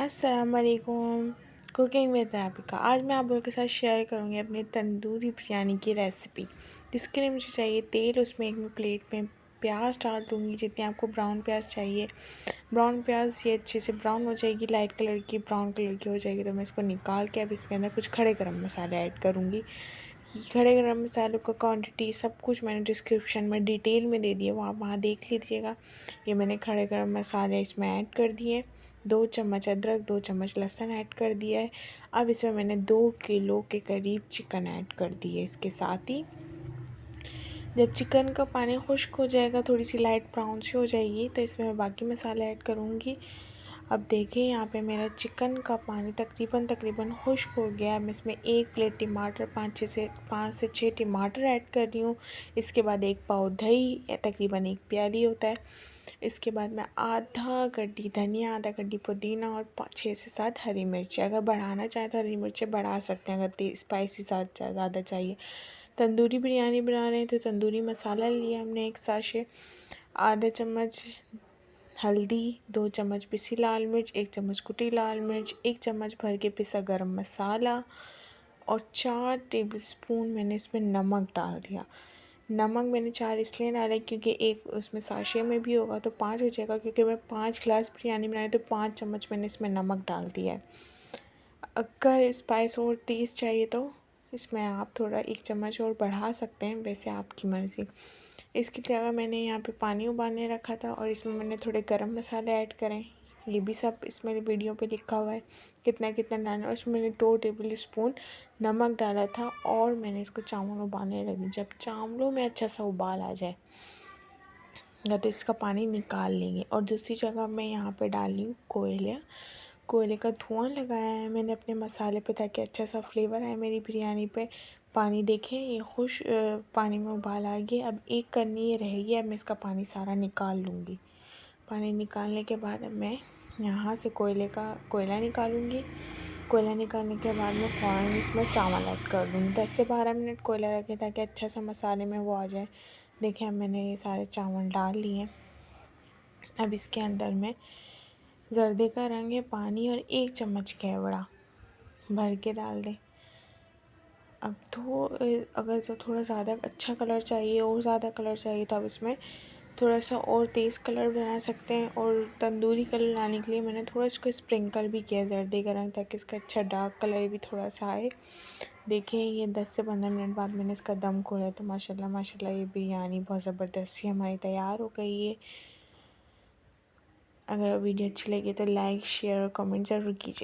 अस्सलाम वालेकुम। Cooking with Rabika. आज मैं आप लोगों के साथ शेयर करूँगी अपनी तंदूरी बिरयानी की रेसिपी। जिसके लिए मुझे चाहिए तेल। उसमें एक मैं प्लेट में प्याज डाल दूँगी, जितने आपको ब्राउन प्याज चाहिए। ब्राउन प्याज ये अच्छे से ब्राउन हो जाएगी, लाइट कलर की ब्राउन कलर की हो जाएगी, तो मैं इसको निकाल के अब इसके अंदर कुछ खड़े गरम मसाले ऐड करूँगी। खड़े गरम मसालों का क्वांटिटी सब कुछ मैंने डिस्क्रिप्शन में डिटेल में दे दिया, वो आप वहाँ देख लीजिएगा। ये मैंने खड़े गरम मसाले इसमें ऐड कर दिए। 2 चम्मच अदरक, 2 चम्मच लहसुन ऐड कर दिया है। अब इसमें मैंने 2 किलो के करीब चिकन ऐड कर दी है। इसके साथ ही जब चिकन का पानी खुश्क हो जाएगा, थोड़ी सी लाइट ब्राउन सी हो जाएगी, तो इसमें मैं बाकी मसाले ऐड करूँगी। अब देखिए यहाँ पे मेरा चिकन का पानी तकरीबन खुश्क हो गया। मैं इसमें 1 प्लेट टमाटर 5 से 6 टमाटर ऐड कर रही हूँ। इसके बाद 1 पाव दही, तकरीबन 1 प्याली होता है। इसके बाद मैं आधा गड्डी धनिया, आधा गड्डी पुदीना और 6 से 7 हरी मिर्ची। अगर बढ़ाना चाहें तो हरी मिर्ची बढ़ा सकते हैं, अगर स्पाइसी ज़्यादा चाहिए। तंदूरी बिरयानी बना रहे हैं तो तंदूरी मसाला लिया हमने 1 साशे, आधा चम्मच हल्दी, 2 चम्मच पिसी लाल मिर्च, 1 चम्मच कुटी लाल मिर्च, 1 चम्मच भर के पिसा गरम मसाला और 4 टेबलस्पून मैंने इसमें नमक डाल दिया। नमक मैंने 4 इसलिए डाला क्योंकि एक उसमें साशे में भी होगा तो 5 हो जाएगा, क्योंकि मैं 5 गिलास बिरयानी बनाई तो 5 चम्मच मैंने इसमें नमक डाल दिया है। अगर स्पाइस और तेज़ चाहिए तो इसमें आप थोड़ा 1 चम्मच और बढ़ा सकते हैं, वैसे आपकी मर्ज़ी। इसकी जगह मैंने यहाँ पे पानी उबालने रखा था और इसमें मैंने थोड़े गरम मसाले ऐड करें। ये भी सब इसमें वीडियो पे लिखा हुआ है कितना कितना डालना है। और इसमें मैंने 2 टेबलस्पून नमक डाला था और मैंने इसको चावल उबालने लगी। जब चावलों में अच्छा सा उबाल आ जाए तो इसका पानी निकाल लेंगे। और दूसरी जगह मैं यहाँ पे डाल रही हूँ कोयले का धुआं लगाया है मैंने अपने मसाले पे, ताकि अच्छा सा फ्लेवर आए मेरी बिरयानी पे। पानी देखें ये पानी में उबाल आ गया। अब एक करनी ये रहेगी, अब मैं इसका पानी सारा निकाल लूँगी। पानी निकालने के बाद अब मैं यहाँ से कोयला निकालूँगी। कोयला निकालने के बाद मैं फ़ौरन इसमें चावल ऐड कर दूँगी। 10 से 12 मिनट कोयला रखें ताकि अच्छा सा मसाले में वो आ जाए। देखिए अब मैंने ये सारे चावल डाल लिए। अब इसके अंदर मैं जर्दे का रंग है पानी और 1 चम्मच केवड़ा भर के डाल दें। अब अगर जो थोड़ा ज़्यादा अच्छा कलर चाहिए और ज़्यादा कलर चाहिए तो अब इसमें थोड़ा सा और तेज़ कलर बना सकते हैं। और तंदूरी कलर लाने के लिए मैंने थोड़ा इसको स्प्रिंकल भी किया जर्दे का रंग, ताकि इसका अच्छा डार्क कलर भी थोड़ा सा आए। देखिए ये 10 से 15 मिनट बाद मैंने इसका दम खोला तो माशाल्लाह ये बिरयानी बहुत ज़बरदस्त सी हमारी तैयार हो गई है। अगर वीडियो अच्छी लगी तो लाइक, शेयर और कमेंट ज़रूर कीजिए।